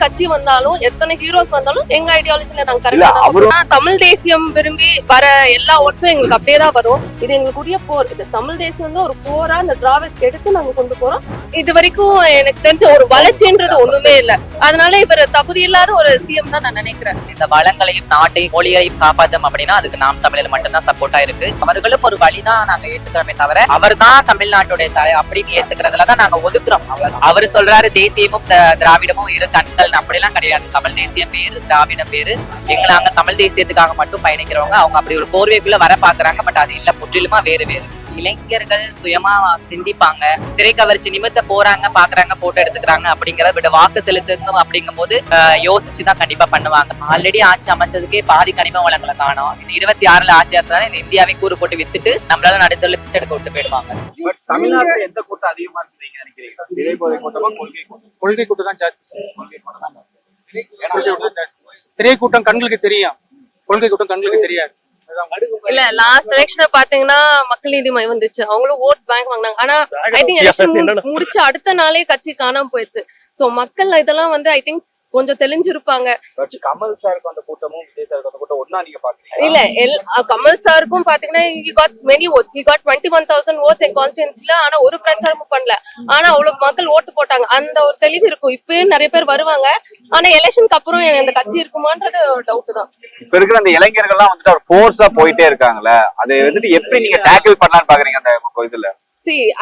கட்சி வந்தாலும் எத்தனை ஹீரோஸ் வந்தாலும் எங்க ஐடியாலஜில நாங்க கரெக்டா தமிழ் தேசியம் விரும்பி வர எல்லா ஓட்ஸும் எங்களுக்கு அப்படியே தான் வரும். இது எங்களுக்குரிய போர். இது தமிழ் தேசியம் வந்து ஒரு போரா இந்த டிராவிக் எடுத்து நாங்க கொண்டு போறோம். இது வரைக்கும் எனக்கு தெரிஞ்ச ஒரு வளர்ச்சின்றது ஒண்ணுமே இல்ல. அதனால இவர் தகுதி இல்லாத ஒரு சிஎம் தான் நான் நினைக்கிறேன். இந்த வளங்களையும் நாட்டையும் மொழியையும் காப்பாற்றும் அப்படின்னா அதுக்கு நாம் தமிழில் மட்டும்தான் சப்போர்ட்டா இருக்கு. அவர்களும் ஒரு வழிதான் நாங்க ஏத்துக்கிறோமே தவிர அவர் தான் தமிழ்நாட்டுடைய தலை அப்படின்னு ஏத்துக்கிறதுலதான் நாங்க ஒதுக்குறோம். அவர் சொல்றாரு தேசியமும் திராவிடமும் இரு கண்கள், அப்படிலாம் கிடையாது. தமிழ் தேசியம் வேறு, திராவிடம் வேறு. எங்களை அங்க தமிழ் தேசியத்துக்காக மட்டும் பயணிக்கிறவங்க அவங்க அப்படி ஒரு போர்வைக்குள்ள வர பாக்குறாங்க. பட் அது இல்ல, முற்றிலுமா வேறு வேறு. இளைஞர்கள் சுயமா சிந்திப்பாங்க, திரைக்கவர்ச்சி நிமித்த போறாங்க, பாக்குறாங்க, போட்டோ எடுத்துக்கிறாங்க அப்படிங்கறத விட வாக்கு செலுத்துங்க அப்படிங்கும் போது யோசிச்சுதான் கண்டிப்பா பண்ணுவாங்க. ஆல்ரெடி ஆட்சி அமைச்சதுக்கே பாதி கனிம வளங்களை காணும். இந்த 26ல ஆட்சி ஆசை இந்த இந்தியாவை கூறு போட்டு வித்துட்டு நம்மளால நடுத்தல பிச்சை எடுக்க விட்டு போயிடுவாங்க. தமிழ்நாட்டுல எந்த கூட்டம் அதிகமா நினைக்கிறீங்க? திரைப்போதை கூட்டமா, கொள்கை கூட்டம் தான் ஜாஸ்தி. திரை கூட்டம் கண்களுக்கு தெரியும், கொள்கை கூட்டம் கண்களுக்கு தெரியாது. இல்ல லாஸ்ட் எலெக்ஷனை பாத்தீங்கன்னா மக்கள் நீதி மையம் வந்துச்சு, அவங்களும் ஓட் பேங்க் வாங்கினாங்க. ஆனா ஐ திங்க் எலெக்ஷன் முடிச்ச அடுத்த நாளே கட்சி காணாம போயிடுச்சு. சோ மக்கள் இதெல்லாம் வந்து ஐ திங்க் கொஞ்சம் தெளிஞ்சிருப்பாங்க. கமல் சாருக்கு அந்த கூட்டமும் விஜய் சாருக்கு அந்த கூட்டம் ஒண்ணா நீங்க பாக்குறீங்க? இல்ல கமல் சாருக்கும் பாத்தீங்கன்னா he got many votes. He got 21,000 votes in constituencyல. ஆனா ஒரு பிரச்சாரமும் பண்ணல. ஆனா அவ்வளவு மக்கள் ஓட்டு போட்டாங்க. அந்த ஒரு தெளிவு இருக்கும். இப்பயும் நிறைய பேர் வருவாங்க. ஆனா எலெக்ஷனுக்கு அப்புறம் அந்த கட்சி இருக்குமான்றது டவுட் தான். இப்ப இருக்கிற அந்த இளைஞர்கள் எல்லாம் வந்துட்டு ஒரு ஃபோர்ஸா போயிட்டே இருக்காங்களே, அதை வந்துட்டு எப்படி நீங்க டேக்கிள் பண்ணலாம்னு பாக்குறீங்க அந்த இதுல?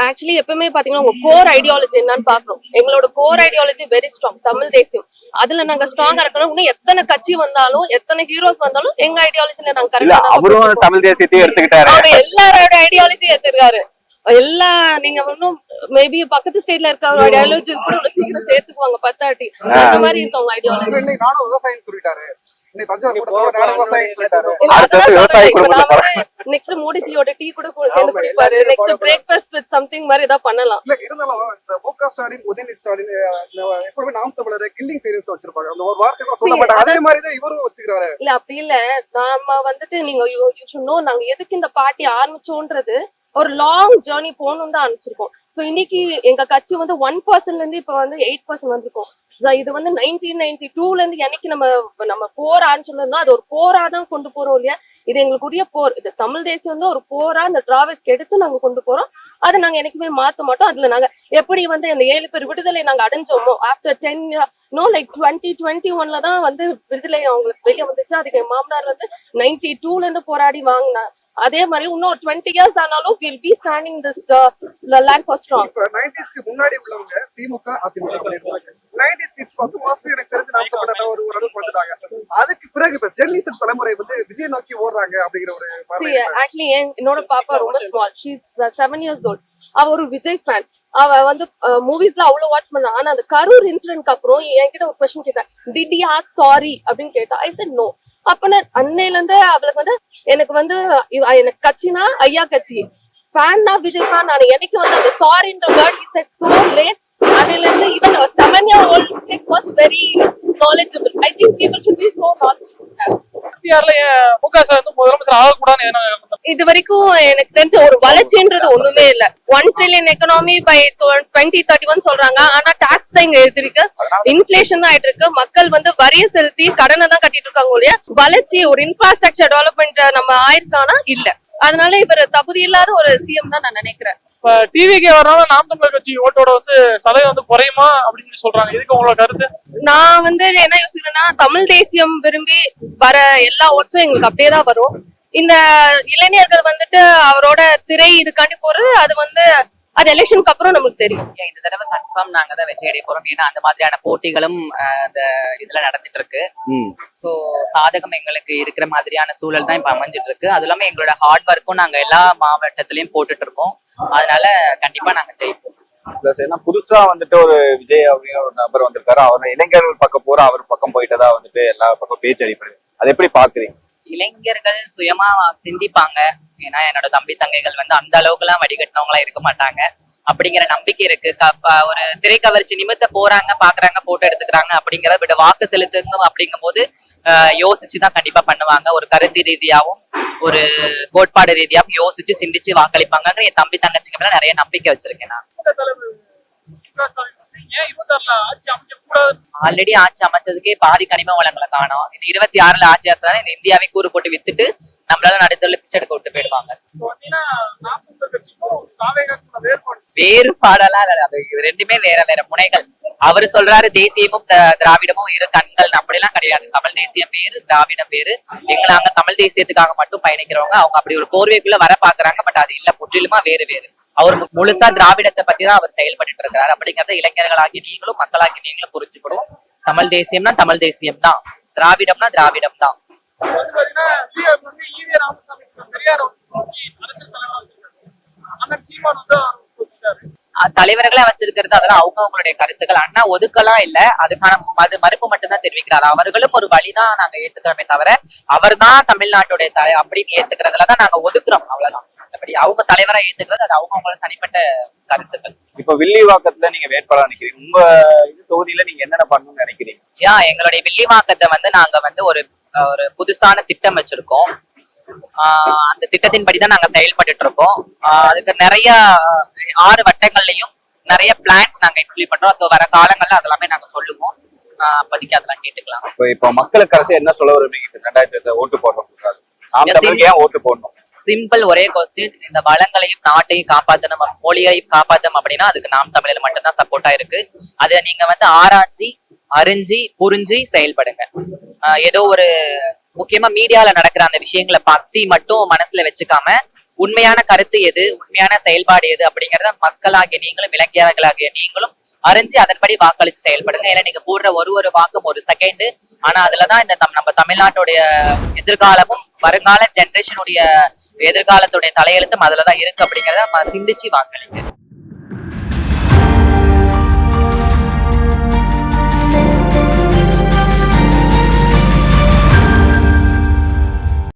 ஆக்சுவலி எப்பவுமே பாத்தீங்கன்னா உங்க கோர் ஐடியாலஜி என்னன்னு பாக்கணும். எங்களோட core ideology very strong, Tamil தேசியம். அதுல நாங்க ஸ்ட்ராங்கா இருக்கணும். இன்னும் எத்தனை கட்சி வந்தாலும் எத்தனை ஹீரோஸ் வந்தாலும் எங்க ஐடியாலஜில நாங்க கரெக்டா. அவரும் தமிழ் தேசியத்தையும் எடுத்துக்கிட்டாரு, அவங்க எல்லாரோட ஐடியாலஜி எடுத்துருக்காரு. எல்லா நீங்க ஒன்னும் மேபி பக்கத்து ஸ்டேட்ல இருக்க ஐடியாலஜிஸ் கூட உள்ள சீக்கிரம் சேர்த்துக்குவாங்க 10 ஆட்டி. அந்த மாதிரி இருக்கவங்க ஐடியாலஜி. நானும் விவசாயம் சொல்லிட்டாரு. நெக்ஸ்ட் மோடிஜியோட டீ கூட சேர்ந்து குடிப்பாரு. நெக்ஸ்ட் பிரேக்ஃபாஸ்ட் வித் சம்திங் மாதிரி ஏதாவது பண்ணலாம். இல்ல இருந்தாலும் முக ஸ்டாலின், உதயநிதி ஸ்டாலின் எப்பவுமே நாம் தமிழரை கில்லிங் சீரியஸ் வச்சிருப்பாங்க. அந்த ஒரு வார்த்தை கூட சொல்ல மாட்டாங்க. அதே மாதிரி தான் இவரும் வச்சுக்கிறாரு. இல்ல அப்படி இல்ல, நாம வந்துட்டு நீங்க நாங்க எதுக்கு இந்த பார்ட்டி ஆரம்பிச்சோன்றது ஒரு லாங் ஜேர்னி போகணும் தான் அனுப்பிச்சிருக்கோம். சோ இன்னைக்கு எங்க கட்சி வந்து 1% இருந்து இப்ப வந்து 8% வந்திருக்கோம். இது வந்து 1992ல இருந்து என்னைக்கு நம்ம போர் ஆரம்பிச்சிருந்தோம், அது ஒரு போரா தான் கொண்டு போறோம் இல்லையா. இது எங்களுக்குரிய போர். இது தமிழ் தேசியம் வந்து ஒரு போரா இந்த டிராவிக் எடுத்து நாங்க கொண்டு போறோம். அதை நாங்க என்னைக்குமே மாத்த மாட்டோம். அதுல நாங்க எப்படி வந்து அந்த 7 பேர் விடுதலை நாங்க அடைஞ்சோமோ ஆஃப்டர் 2021ல தான் வந்து விடுதலை அவங்களுக்கு வெளியே வந்துச்சு. அதுக்கு என் மாமனார் வந்து 92ல இருந்து போராடி வாங்கினார். அதே மாதிரி இன்னும் 20 இயர்ஸ் ஆனாலும் we'll be standing this land for strong. 90s க்கு முன்னாடி உள்ளவங்க திமுக அதிமுக பண்ணிருக்காங்க. 90s கிட்ஸ் வந்து மோஸ்ட்லி எனக்கு தெரிஞ்சு நாமக்கப்பட்ட ஒரு அளவுக்கு வந்துட்டாங்க. அதுக்கு பிறகு இப்ப ஜெனரேஷன் தலைமுறை வந்து விஜய் நோக்கி ஓடுறாங்க அப்படிங்கிற ஒரு ஆக்சுவலி என்னோட பாப்பா ரொம்ப small, she is 7 years old. அவ ஒரு விஜய் ஃபேன். அவ வந்து மூவிஸ்ல அவ்வளவு வாட்ச் பண்ணா. ஆனா அந்த கரூர் இன்சிடென்ட்க்கு அப்புறம் என்கிட்ட ஒரு கொஸ்டின் கேட்டா, did he ask sorry அப்படின்னு கேட்டா. I said no. அப்ப அன்னையில இருந்து அவளுக்கு வந்து எனக்கு வந்து எனக்கு கட்சினா ஐயா கட்சி, ஃபேன்னா விஜய் ஃபேன். நான் எனக்கு வந்து அந்த சாரின்ற word he said so late. அன்னையில இருந்து even a 7-year-old kid was very knowledgeable. I think people should be so knowledgeable. முக ஸ்டாலின் முதலமைச்சர் ஆகக்கூடாதுன்னு இது வரைக்கும் எனக்கு தெரிஞ்ச ஒரு வளர்ச்சின்றது ஒண்ணுமே இல்ல. 1 trillion எக்கனாமி பை 2031 சொல்றாங்க. ஆனா டாக்ஸ் தான் இங்க இருக்கு, இன்ஃபிளேஷன் தான் ஆயிட்டு இருக்கு. மக்கள் வந்து வரியை செலுத்தி கடனை தான் கட்டிட்டு இருக்காங்க ஒழிய வளர்ச்சி ஒரு இன்ஃப்ராஸ்ட்ரக்சர் டெவலப்மெண்ட் நம்ம ஆயிருக்கானா இல்ல. அதனால இவர் தகுதி இல்லாத ஒரு சிஎம் தான் நான் நினைக்கிறேன். டிவிக்கு வரனால நாம் தமிழர் கட்சி ஓட்டோட வந்து சதவீதம் வந்து குறையுமா அப்படின்னு சொல்றாங்க. இதுக்கு உங்களோட கருத்து? நான் வந்து என்ன யோசிக்கிறேன்னா, தமிழ் தேசியம் விரும்பி வர எல்லா ஓட்ஸும் எங்களுக்கு அப்படியே தான் வரும். இந்த இளைஞர்கள் வந்துட்டு அவரோட திரை இதுக்காண்டி போறது அது எலெக்ஷனுக்கு அப்புறம் நமக்கு தெரியும். இந்த தடவை கன்ஃபார்ம் நாங்க தான் வெற்றி அடைய போறோம். ஏன்னா அந்த மாதிரியான போட்டிகளும் இந்த இதுல நடந்துட்டு இருக்கு. சோ சாதகம் எங்களுக்கு இருக்கிற மாதிரியான சூழல் தான் இப்ப அமைஞ்சிட்டு இருக்கு. அது இல்லாம எங்களோட ஹார்ட் ஒர்க்கும் நாங்க எல்லா மாவட்டத்திலயும் போட்டுட்டு இருக்கோம். அதனால கண்டிப்பா நாங்க ஜெயிப்போம். பிளஸ் ஏன்னா புதுசா வந்துட்டு ஒரு விஜய் அப்படிங்கிற ஒரு நபர் வந்திருக்காரு. அவர் இளைஞர்கள் பக்கம் போற அவர் பக்கம் போயிட்டதா வந்துட்டு எல்லா பக்கம் பேச்சு அடிப்படை. அதை எப்படி பாக்குறீங்க? இளைஞர்கள் சுயமா சிந்திப்பாங்க. ஏன்னா என்னோட தம்பி தங்கைகள் வந்து அந்த அளவுக்கு எல்லாம் வடிகட்டினவங்களா இருக்க மாட்டாங்க அப்படிங்கிற நம்பிக்கை இருக்கு. ஒரு திரைக்கவர்ச்சி நிமித்த போறாங்க, பாக்குறாங்க, போட்டோ எடுத்துக்கிறாங்க அப்படிங்கறத விட வாக்கு செலுத்துங்க அப்படிங்கும் போது யோசிச்சுதான் கண்டிப்பா பண்ணுவாங்க. ஒரு கருத்து ரீதியாவும் ஒரு கோட்பாடு ரீதியாவும் யோசிச்சு சிந்திச்சு வாக்களிப்பாங்க. என் தம்பி தங்கச்சிங்க மேல நிறைய நம்பிக்கை வச்சிருக்கேன் நான். ஏன் 26ல ஆட்சி அமைக்க கூடாது? ஆல்ரெடி ஆட்சி அமைச்சதுக்கே பாதி கனிம வளங்களை காணோம். இந்த 26ல ஆட்சி ஆசாதான் இந்த இந்தியாவை கூறு போட்டு வித்துட்டு நம்மளால நடுத்தல பிச்சை எடுக்க விட்டு போயிடுவாங்க. இப்போ பாத்தீங்கன்னா நாம் தமிழர் கட்சிக்கும் தாவேகாக்கும் வேறுபாடு. வேறுபாடெல்லாம் இல்ல, அது இது ரெண்டுமே வேற வேற முனைகள். அவரு சொல்றாரு தேசியமும் திராவிடமும் இரு கண்கள், அப்படிலாம் கிடையாது. தமிழ் தேசியம் வேறு, திராவிடம் வேறு. எங்களை அங்க தமிழ் தேசியத்துக்காக மட்டும் பயணிக்கிறவங்க அவங்க அப்படி ஒரு போர்வைக்குள்ள வர பாக்குறாங்க. பட் அது இல்ல, முற்றிலுமா வேறு வேறு. அவர் முழுசா திராவிடத்தை பத்தி தான் அவர் செயல்பட்டு இருக்காரு. அப்படிங்கறத இளைஞர்களாகி நீங்களும் மக்களாகி நீங்களும் புரிஞ்சுக்கணும். தமிழ் தேசியம்னா தமிழ் தேசியம் தான், திராவிடம்னா திராவிடம் தான். இப்போ வந்து பாத்தீங்கன்னா ஜிஎம் வந்து ஈவே ராமசாமி பெரியார் நோக்கி அரசியல் தலைவரா வச்சிருக்காரு. அண்ணன் சீமான் வந்து அவர் கொடுத்துட்டாரு. தலைவர்களா வச்சிருக்கிறது அதெல்லாம் அவங்களுடைய கருத்துக்கள். அண்ணா ஒதுக்கலாம் இல்ல, அதுக்கான மறுப்பு மட்டும்தான் தெரிவிக்கிறாரு. அவர்களும் ஒரு வழிதான் நாங்க ஏத்துக்கிறோமே தவிர அவர் தான் தமிழ்நாட்டுடைய அப்படின்னு ஏத்துக்கிறதுலதான் நாங்க ஒதுக்குறோம், அவ்வளவுதான். அப்படி அவங்க தலைவரா ஏத்துக்கிறது அது அவங்களோட தனிப்பட்ட கருத்துக்கள். இப்ப வில்லிவாக்கத்துல நீங்க வேட்பாளர் நினைக்கிறீங்க, உங்க இது தொகுதியில நீங்க என்னென்ன பண்ணணும்னு நினைக்கிறீங்க? எங்களுடைய வில்லிவாக்கத்தை வந்து நாங்க வந்து ஒரு புதுசான திட்டம் வச்சிருக்கோம். அந்த திட்டத்தின்படிதான் நாங்க செயல்பட்டு இருக்கோம். அதுக்கு நிறைய 6 வட்டங்கள்லயும் நிறைய பிளான்ஸ் நாங்க இம்ப்ளிமெண்ட் பண்றோம். ஸோ வர காலங்கள்ல அதெல்லாமே நாங்க சொல்லுவோம். அப்போதைக்கு அதெல்லாம் கேட்டுக்கலாம். இப்ப மக்களுக்கு அரசு என்ன சொல்ல விரும்புறீங்க? 2020 ஓட்டு போடுறோம், நாம் தமிழுக்கு ஏன் ஓட்டு போடணும்? சிம்பிள், ஒரே கொஸ்டின். இந்த வளங்களையும் நாட்டையும் காப்பாற்றணும், மொழியையும் காப்பாற்றணும் அப்படின்னா அதுக்கு நாம் தமிழில் மட்டும்தான் சப்போர்ட்டா இருக்கு. அதை நீங்க வந்து ஆராய்ச்சி அறிஞ்சி புரிஞ்சு செயல்படுங்க. ஏதோ ஒரு முக்கியமா மீடியால நடக்கிற அந்த விஷயங்களை பத்தி மட்டும் மனசுல வச்சுக்காம உண்மையான கருத்து எது, உண்மையான செயல்பாடு எது அப்படிங்கறத மக்களாகிய நீங்களும் இளைஞர்களாகிய நீங்களும் அறிஞ்சு அதன்படி வாக்களிச்சு செயல்படுங்க. ஏன்னா நீங்க போடுற ஒரு வாக்கும் ஒரு செகண்ட். ஆனா அதுலதான் இந்த நம்ம தமிழ்நாட்டுடைய எதிர்காலமும் வருங்கால ஜெனரேஷனுடைய எதிர்காலத்துடைய தலையெழுத்தும் அதுலதான் இருக்கு. அப்படிங்கறத சிந்திச்சு வாக்களிங்க.